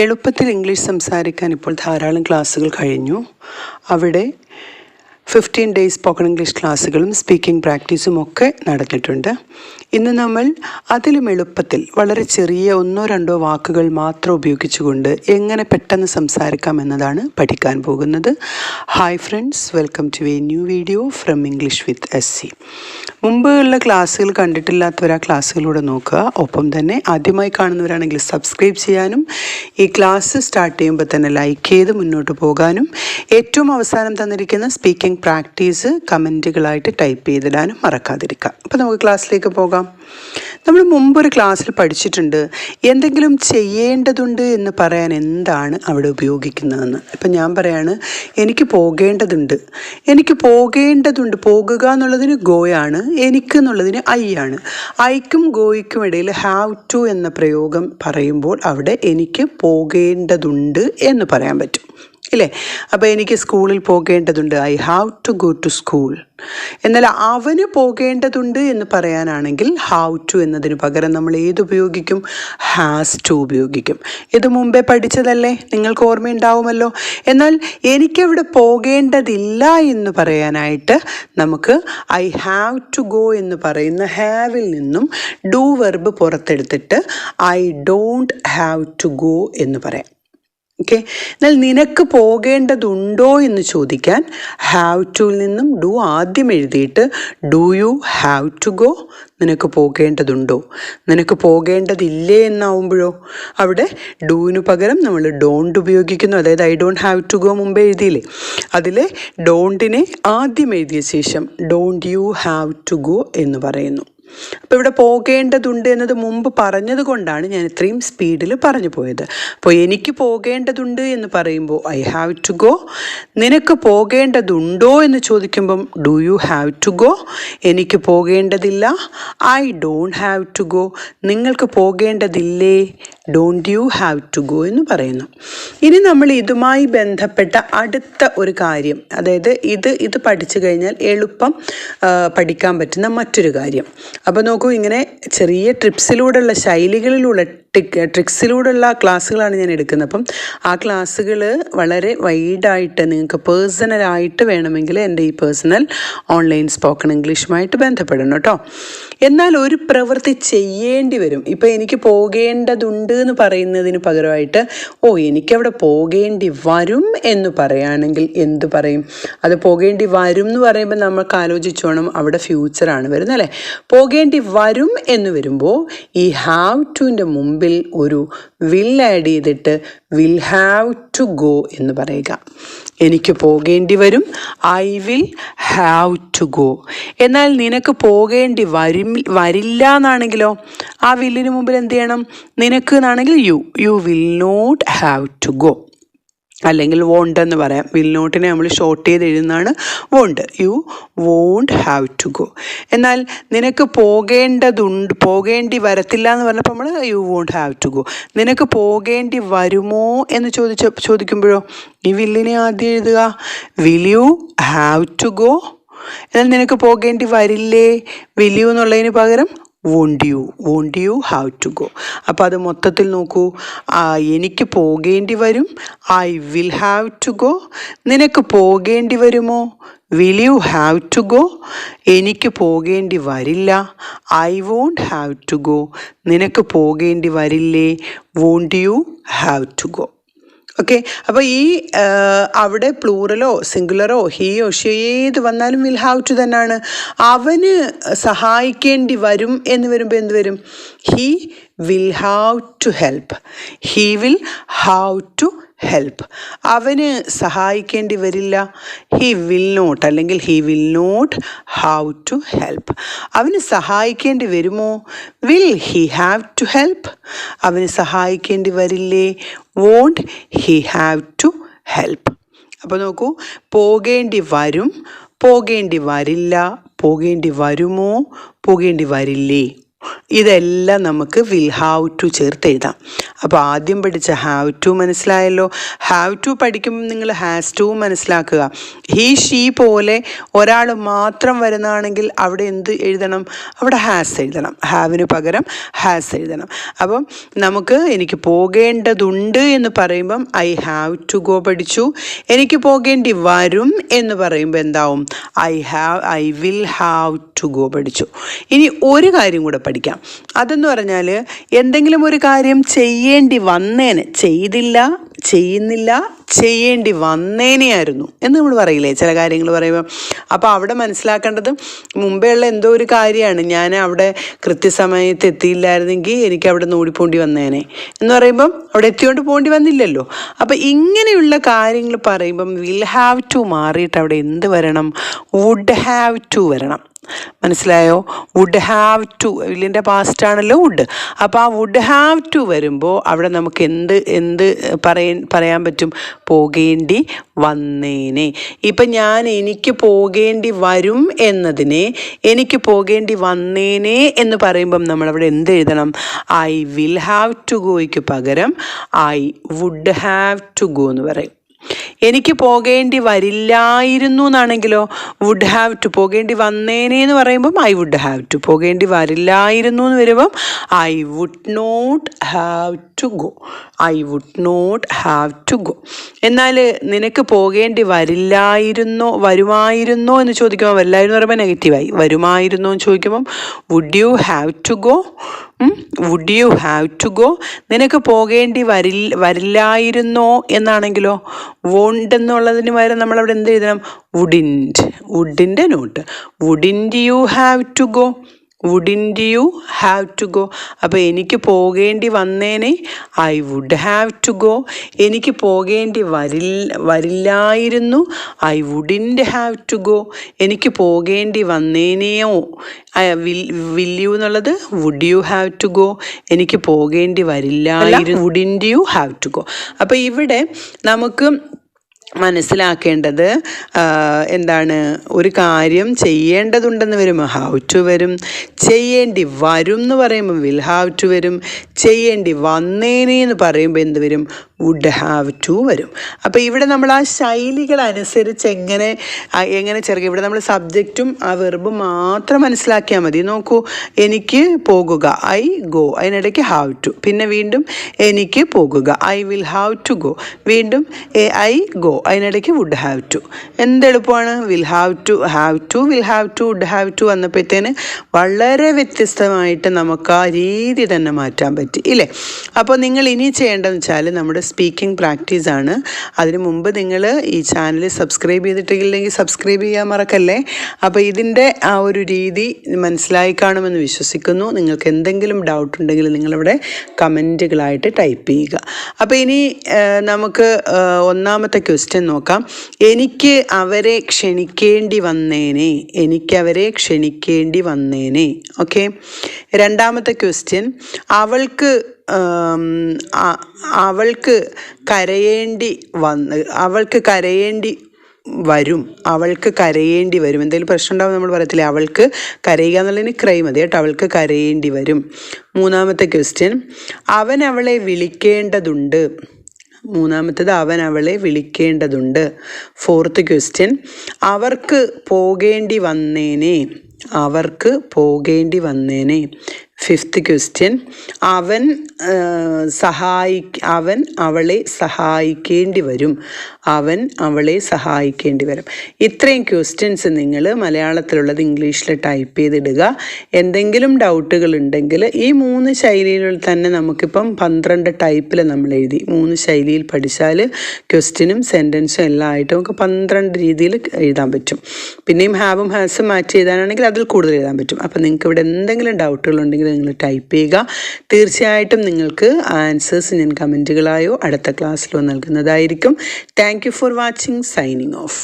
എളുപ്പത്തിൽ ഇംഗ്ലീഷ് സംസാരിക്കാൻ ഇപ്പോൾ ധാരാളം ക്ലാസ്സുകൾ കഴിഞ്ഞു. അവിടെ 15 ഡേയ്സ് സ്പോക്കൺ ഇംഗ്ലീഷ് ക്ലാസ്സുകളും സ്പീക്കിംഗ് പ്രാക്ടീസും ഒക്കെ നടന്നിട്ടുണ്ട്. ഇന്ന് നമ്മൾ അതിലും എളുപ്പത്തിൽ വളരെ ചെറിയ 1-2 വാക്കുകൾ മാത്രം ഉപയോഗിച്ചുകൊണ്ട് എങ്ങനെ പെട്ടെന്ന് സംസാരിക്കാം എന്നതാണ് പഠിക്കാൻ പോകുന്നത്. Hi friends, welcome to a new video from English with SC. മുമ്പുള്ള ക്ലാസ്സുകൾ കണ്ടിട്ടില്ലാത്തവർ ആ ക്ലാസ്സുകളൂടെ നോക്കുക. ഒപ്പം തന്നെ ആദ്യമായി കാണുന്നവരാണെങ്കിൽ സബ്സ്ക്രൈബ് ചെയ്യാനും ഈ ക്ലാസ് സ്റ്റാർട്ട് ചെയ്യുമ്പോൾ തന്നെ ലൈക്ക് ചെയ്ത് മുന്നോട്ട് പോകാനും ഏറ്റവും അവസാനം തന്നിരിക്കുന്ന സ്പീക്കിംഗ് പ്രാക്ടീസ് കമൻറ്റുകളായിട്ട് ടൈപ്പ് ചെയ്തിടാനും മറക്കാതിരിക്കുക. അപ്പോൾ നമുക്ക് ക്ലാസ്സിലേക്ക് പോകാം. നമ്മൾ മുമ്പൊരു ക്ലാസ്സിൽ പഠിച്ചിട്ടുണ്ട് എന്തെങ്കിലും ചെയ്യേണ്ടതുണ്ട് എന്ന് പറയാൻ എന്താണ് അവിടെ ഉപയോഗിക്കുന്നതെന്ന്. ഇപ്പം ഞാൻ പറയാണ് എനിക്ക് പോകേണ്ടതുണ്ട്. പോകുക എന്നുള്ളതിന് ഗോയാണ്, എനിക്ക് എന്നുള്ളതിന് ഐ ആണ്. ഐക്കും ഗോയ്ക്കും ഇടയിൽ ഹാവ് ടു എന്ന പ്രയോഗം പറയുമ്പോൾ അവിടെ എനിക്ക് പോകേണ്ടതുണ്ട് എന്ന് പറയാൻ പറ്റും, ഇല്ലേ? അപ്പോൾ എനിക്ക് സ്കൂളിൽ പോകേണ്ടതുണ്ട്, I have to go to school. എന്നാൽ അവന് പോകേണ്ടതുണ്ട് എന്ന് പറയാനാണെങ്കിൽ ഹാവ് ടു എന്നതിന് പകരം നമ്മൾ ഏതുപയോഗിക്കും? ഹാസ് ടു ഉപയോഗിക്കും. ഇത് മുമ്പേ പഠിച്ചതല്ലേ, നിങ്ങൾക്ക് ഓർമ്മയുണ്ടാവുമല്ലോ. എന്നാൽ എനിക്കവിടെ പോകേണ്ടതില്ല എന്ന് പറയാനായിട്ട് നമുക്ക് ഐ ഹാവ് ടു ഗോ എന്ന് പറയുന്ന ഹാവിൽ നിന്നും ഡു വെർബ് പുറത്തെടുത്തിട്ട് I don't have to go എന്ന് പറയാം. ഓക്കെ. എന്നാൽ നിനക്ക് പോകേണ്ടതുണ്ടോ എന്ന് ചോദിക്കാൻ ഹാവ് ടുവിൽ നിന്നും ഡു ആദ്യം എഴുതിയിട്ട് do you have to go, നിനക്ക് പോകേണ്ടതുണ്ടോ. നിനക്ക് പോകേണ്ടതില്ലേ എന്നാവുമ്പോഴോ അവിടെ ഡൂവിന് പകരം നമ്മൾ ഡോണ്ട് ഉപയോഗിക്കുന്നു. അതായത് I don't have to go മുമ്പേ എഴുതിയില്ലേ, അതിൽ ഡോണ്ടിനെ ആദ്യം എഴുതിയ ശേഷം don't you have to go എന്ന് പറയുന്നു. അപ്പോൾ ഇവിടെ പോകേണ്ടതുണ്ട് എന്നത് മുമ്പ് പറഞ്ഞത് കൊണ്ടാണ് ഞാൻ ഇത്രയും സ്പീഡിൽ പറഞ്ഞു പോയത്. അപ്പോൾ എനിക്ക് പോകേണ്ടതുണ്ട് എന്ന് പറയുമ്പോൾ ഐ ഹാവ് ടു ഗോ. നിനക്ക് പോകേണ്ടതുണ്ടോ എന്ന് ചോദിക്കുമ്പം do you have to go. എനിക്ക് പോകേണ്ടതില്ല, I don't have to go. നിങ്ങൾക്ക് പോകേണ്ടതില്ലേ, don't you have to go എന്ന് പറയുന്നു. ഇനി നമ്മൾ ഇതുമായി ബന്ധപ്പെട്ട അടുത്ത ഒരു കാര്യം, അതായത് ഇത് പഠിച്ചു കഴിഞ്ഞാൽ എളുപ്പം പഠിക്കാൻ പറ്റുന്ന മറ്റൊരു കാര്യം. അപ്പോൾ നോക്കൂ, ഇങ്ങനെ ചെറിയ ട്രിക്സിലൂടെയുള്ള ട്രിക്സിലൂടെയുള്ള ക്ലാസ്സുകളാണ് ഞാൻ എടുക്കുന്നത്. അപ്പം ആ ക്ലാസ്സുകൾ വളരെ വൈഡായിട്ട് നിങ്ങൾക്ക് പേഴ്സണലായിട്ട് വേണമെങ്കിൽ എൻ്റെ ഈ പേഴ്സണൽ ഓൺലൈൻ സ്പോക്കൺ ഇംഗ്ലീഷുമായിട്ട് ബന്ധപ്പെടണം കേട്ടോ. എന്നാൽ ഒരു പ്രവൃത്തി ചെയ്യേണ്ടി വരും. ഇപ്പോൾ എനിക്ക് പോകേണ്ടതുണ്ട് എന്ന് പറയുന്നതിന് പകരമായിട്ട് എനിക്കവിടെ പോകേണ്ടി വരും എന്ന് പറയുകയാണെങ്കിൽ എന്ത് പറയും? അത് പോകേണ്ടി വരും എന്ന് പറയുമ്പോൾ നമുക്ക് ആലോചിച്ചോണം, അവിടെ ഫ്യൂച്ചറാണ് വരുന്നത് അല്ലേ. പോകേണ്ടി വരും എന്ന് വരുമ്പോൾ ഈ ഹാവ് ടുവിൻ്റെ മുമ്പിൽ ഒരു വിൽ ആഡ് ചെയ്തിട്ട് വിൽ ഹാവ് ടു ഗോ എന്ന് പറയുക. എനിക്ക് പോകേണ്ടി വരും, I will have to go. എന്നാൽ നിനക്ക് പോകേണ്ടി വരില്ല എന്നാണെങ്കിലോ ആ വില്ലിന് മുമ്പിൽ എന്ത് ചെയ്യണം? നിനക്ക് എന്നാണെങ്കിൽ you will not have to go, അല്ലെങ്കിൽ വോണ്ട് എന്ന് പറയാം. വിൽ നോട്ടിനെ നമ്മൾ ഷോർട്ട് ചെയ്ത് എഴുതുന്നതാണ് won't. You won't have to go. എന്നാൽ നിനക്ക് പോകേണ്ടി വരത്തില്ല എന്ന് പറഞ്ഞപ്പോൾ നമ്മൾ you won't have to go. നിനക്ക് പോകേണ്ടി വരുമോ എന്ന് ചോദിക്കുമ്പോഴോ ഈ വില്ലിനെ ആദ്യം എഴുതുക, will you have to go. എന്നാൽ നിനക്ക് പോകേണ്ടി വരില്ലേ, വിൽ യു എന്നുള്ളതിന് പകരം won't you have to go. അപ്പോൾ അത് മൊത്തത്തിൽ നോക്കൂ, എനിക്ക് പോകേണ്ടി വരും, I will have to go. നിനക്ക് പോകേണ്ടി വരുമോ, will you have to go. എനിക്ക് പോകേണ്ടി വരില്ല, I won't have to go. നിനക്ക് പോകേണ്ടി വരില്ലേ, won't you have to go. Okay. അപ്പോൾ ഈ അവിടെ പ്ലൂറലോ സിംഗുലറോ ഹിയോ ഷിയോ ഏത് വന്നാലും വിൽ ഹാവ് ടു തന്നെയാണ്. അവന് സഹായിക്കേണ്ടി വരും എന്ന് വരുമ്പോൾ എന്ത് വരും? He will have to help. He will have to help. അവന് സഹായിക്കേണ്ടി വരില്ല, ഹി വിൽ നോട്ട്, അല്ലെങ്കിൽ he will not have to help. അവന് സഹായിക്കേണ്ടി വരുമോ, will he have to help. അവന് സഹായിക്കേണ്ടി വരില്ലേ, won't he have to help. അപ്പോൾ നോക്കൂ, പോകേണ്ടി വരും, പോകേണ്ടി വരില്ല, പോകേണ്ടി വരുമോ, പോകേണ്ടി വരില്ലേ. ഇതെല്ലാം നമുക്ക് വിൽ ഹാവ് ടു ചേർത്ത് എഴുതാം. അപ്പോൾ ആദ്യം പഠിച്ച ഹാവ് ടു മനസ്സിലായല്ലോ. ഹാവ് ടു പഠിക്കുമ്പോൾ നിങ്ങൾ ഹാസ് ടു മനസ്സിലാക്കുക. ഹീ ഷീ പോലെ ഒരാൾ മാത്രം വരുന്നതാണെങ്കിൽ അവിടെ എന്ത് എഴുതണം? അവിടെ ഹാസ് എഴുതണം. ഹാവിന് പകരം ഹാസ് എഴുതണം. അപ്പം നമുക്ക് എനിക്ക് പോകേണ്ടതുണ്ട് എന്ന് പറയുമ്പം ഐ ഹാവ് ടു ഗോ പഠിച്ചു. എനിക്ക് പോകേണ്ടി വരും എന്ന് പറയുമ്പോൾ എന്താവും? I will have to go പഠിച്ചു. ഇനി ഒരു കാര്യം കൂടെ പഠിക്കാം. അതെന്ന് പറഞ്ഞാൽ എന്തെങ്കിലും ഒരു കാര്യം ചെയ്യേണ്ടി വന്നേനെ, ചെയ്തില്ല, ചെയ്യുന്നില്ല, ചെയ്യേണ്ടി വന്നേനെയായിരുന്നു എന്ന് നമ്മൾ പറയില്ലേ ചില കാര്യങ്ങൾ പറയുമ്പോൾ. അപ്പോൾ അവിടെ മനസ്സിലാക്കേണ്ടത് മുമ്പേ ഉള്ള എന്തോ ഒരു കാര്യമാണ്, ഞാൻ അവിടെ കൃത്യസമയത്ത് എത്തിയില്ലായിരുന്നെങ്കിൽ എനിക്ക് അവിടെ നിന്ന് ഓടിപ്പോണ്ടി വന്നേനെ എന്ന് പറയുമ്പം അവിടെ എത്തിയോണ്ട് പോകേണ്ടി വന്നില്ലല്ലോ. അപ്പോൾ ഇങ്ങനെയുള്ള കാര്യങ്ങൾ പറയുമ്പം വിൽ ഹാവ് ടു മാറിയിട്ട് അവിടെ എന്ത് വരണം? വുഡ് ഹാവ് ടു വരണം. മനസ്സിലായോ? വുഡ് ഹാവ് ടു, വില്ലിൻ്റെ പാസ്റ്റ് ആണല്ലോ വുഡ്. അപ്പോൾ ആ വുഡ് ഹാവ് ടു വരുമ്പോൾ അവിടെ നമുക്ക് എന്ത് പറയാൻ പറ്റും? പോകേണ്ടി വന്നേനെ. ഇപ്പം എനിക്ക് പോകേണ്ടി വരും എന്നതിനെ എനിക്ക് പോകേണ്ടി വന്നേനെ എന്ന് പറയുമ്പം നമ്മളവിടെ എന്ത് എഴുതണം? ഐ വിൽ ഹാവ് ടു ഗോയ്ക്ക് പകരം I would have to go എന്ന് പറയും. എനിക്ക് പോകേണ്ടി വരില്ലായിരുന്നു എന്നാണെങ്കിലോ വുഡ് ഹാവ് ടു. പോകേണ്ടി വന്നേനെ എന്ന് പറയുമ്പം ഐ വുഡ് ഹാവ് ടു. പോകേണ്ടി വരില്ലായിരുന്നു എന്ന് വരുമ്പം I would not have to go. I would not have to go. എന്നാൽ നിനക്ക് പോകേണ്ടി വരുമായിരുന്നോ എന്ന് ചോദിക്കുമ്പോൾ വരില്ലായിരുന്നു പറയുമ്പോൾ നെഗറ്റീവായി. വരുമായിരുന്നോ എന്ന് ചോദിക്കുമ്പം would you have to go? Would you have to go. നിനക്ക് പോകേണ്ടി വരില്ലായിരുന്നോ എന്നാണെങ്കിലോ വോണ്ട് എന്നുള്ളതിന് പകരം നമ്മളവിടെ എന്ത് എഴുതണം? വുഡിൻറ്റ്. വുഡിൻ്റെ not. Wouldn't you have to go? Wouldn't you have to go. അപ്പോൾ എനിക്ക് പോകേണ്ടി വന്നേനെ I would have to go. എനിക്ക് പോകേണ്ടി വരില്ലായിരുന്നു I wouldn't have to go. എനിക്ക് പോകേണ്ടി വന്നേനെയോ വിൽ യു എന്നുള്ളത് would you have to go. എനിക്ക് പോകേണ്ടി വരില്ലായിരുന്നു wouldn't you have to go. അപ്പോൾ ഇവിടെ നമുക്ക് മനസ്സിലാക്കേണ്ടത് എന്താണ്? ഒരു കാര്യം ചെയ്യേണ്ടതുണ്ടെന്ന് വരുമ്പോൾ ഹാവ് ടു വരും. ചെയ്യേണ്ടി വരും എന്ന് പറയുമ്പോൾ വിൽ ഹാവ് ടു വരും. ചെയ്യേണ്ടി വന്നേനെ എന്ന് പറയുമ്പോൾ എന്ത് വരും? വുഡ് ഹാവ് ടു വരും. അപ്പോൾ ഇവിടെ നമ്മൾ ആ ശൈലികളനുസരിച്ച് എങ്ങനെ ചേർക്കുക. ഇവിടെ നമ്മൾ സബ്ജക്റ്റും ആ വെർബും മാത്രം മനസ്സിലാക്കിയാൽ മതി. നോക്കൂ, എനിക്ക് പോകുക ഐ ഗോ, അതിനിടയ്ക്ക് ഹാവ് ടു. പിന്നെ വീണ്ടും എനിക്ക് പോകുക I will have to go. വീണ്ടും ഐ ഗോ, അതിനിടയ്ക്ക് വുഡ് ഹാവ് ടു. എന്തെളുപ്പമാണ്? Will have to, have to, will have to, would have to വന്നപ്പോഴത്തേന് വളരെ വ്യത്യസ്തമായിട്ട് നമുക്ക് ആ രീതി തന്നെ മാറ്റാൻ പറ്റി ഇല്ലേ? അപ്പോൾ നിങ്ങൾ ഇനി ചെയ്യേണ്ടതെന്ന് വെച്ചാൽ നമ്മുടെ സ്പീക്കിംഗ് പ്രാക്ടീസാണ്. അതിനു മുമ്പ് നിങ്ങൾ ഈ ചാനൽ സബ്സ്ക്രൈബ് ചെയ്തിട്ടില്ലെങ്കിൽ സബ്സ്ക്രൈബ് ചെയ്യാൻ മറക്കല്ലേ. അപ്പോൾ ഇതിൻ്റെ ആ ഒരു രീതി മനസ്സിലായി കാണുമെന്ന് വിശ്വസിക്കുന്നു. നിങ്ങൾക്ക് എന്തെങ്കിലും ഡൗട്ട് ഉണ്ടെങ്കിൽ നിങ്ങളിവിടെ കമൻറ്റുകളായിട്ട് ടൈപ്പ് ചെയ്യുക. അപ്പോൾ ഇനി നമുക്ക് ഒന്നാമത്തെ ക്വസ്റ്റ്യൻ നോക്കാം. എനിക്ക് അവരെ ക്ഷണിക്കേണ്ടി വന്നേനെ. എനിക്കവരെ ക്ഷണിക്കേണ്ടി വന്നേനെ. ഓക്കെ. രണ്ടാമത്തെ ക്വസ്റ്റ്യൻ, അവൾക്ക് കരയേണ്ടി വരും. അവൾക്ക് കരയേണ്ടി വരും. എന്തെങ്കിലും പ്രശ്നം ഉണ്ടാവും നമ്മൾ പറയത്തില്ലേ, അവൾക്ക് കരയുക എന്നുള്ളതിന് ക്രൈ മതി കേട്ടോ. അവൾക്ക് കരയേണ്ടി വരും. മൂന്നാമത്തെ ക്വസ്റ്റ്യൻ, അവൻ അവളെ വിളിക്കേണ്ടതുണ്ട്. മൂന്നാമത്തേത് അവൻ അവളെ വിളിക്കേണ്ടതുണ്ട്. ഫോർത്ത് ക്വസ്റ്റ്യൻ, അവർക്ക് പോകേണ്ടി വന്നേനെ. അവർക്ക് പോകേണ്ടി വന്നേനെ. ഫിഫ്ത്ത് ക്വസ്റ്റ്യൻ, അവൻ അവളെ സഹായിക്കേണ്ടി വരും. അവൻ അവളെ സഹായിക്കേണ്ടി വരും. ഇത്രയും ക്വസ്റ്റ്യൻസ് നിങ്ങൾ മലയാളത്തിലുള്ളത് ഇംഗ്ലീഷിൽ ടൈപ്പ് ചെയ്തിടുക. എന്തെങ്കിലും ഡൗട്ടുകൾ ഉണ്ടെങ്കിൽ ഈ 3 ശൈലികളിൽ തന്നെ നമുക്കിപ്പം 12 ടൈപ്പിൽ നമ്മൾ എഴുതി 3 ശൈലിയിൽ പഠിച്ചാൽ ക്വസ്റ്റ്യനും സെൻറ്റൻസും എല്ലാം ആയിട്ട് നമുക്ക് 12 രീതിയിൽ എഴുതാൻ പറ്റും. പിന്നെയും ഹാവും ഹാസും മാറ്റി എഴുതാനാണെങ്കിൽ അതിൽ കൂടുതൽ എഴുതാൻ പറ്റും. അപ്പം നിങ്ങൾക്ക് ഇവിടെ എന്തെങ്കിലും ഡൗട്ടുകൾ ഉണ്ടെങ്കിൽ നിങ്ങൾ ടൈപ്പ് ചെയ്യുക. തീർച്ചയായിട്ടും നിങ്ങൾക്ക് ആൻസേഴ്സ് ഞാൻ കമൻറ്റുകളായോ അടുത്ത ക്ലാസ്സിലോ നൽകുന്നതായിരിക്കും. Thank you for watching. Signing of.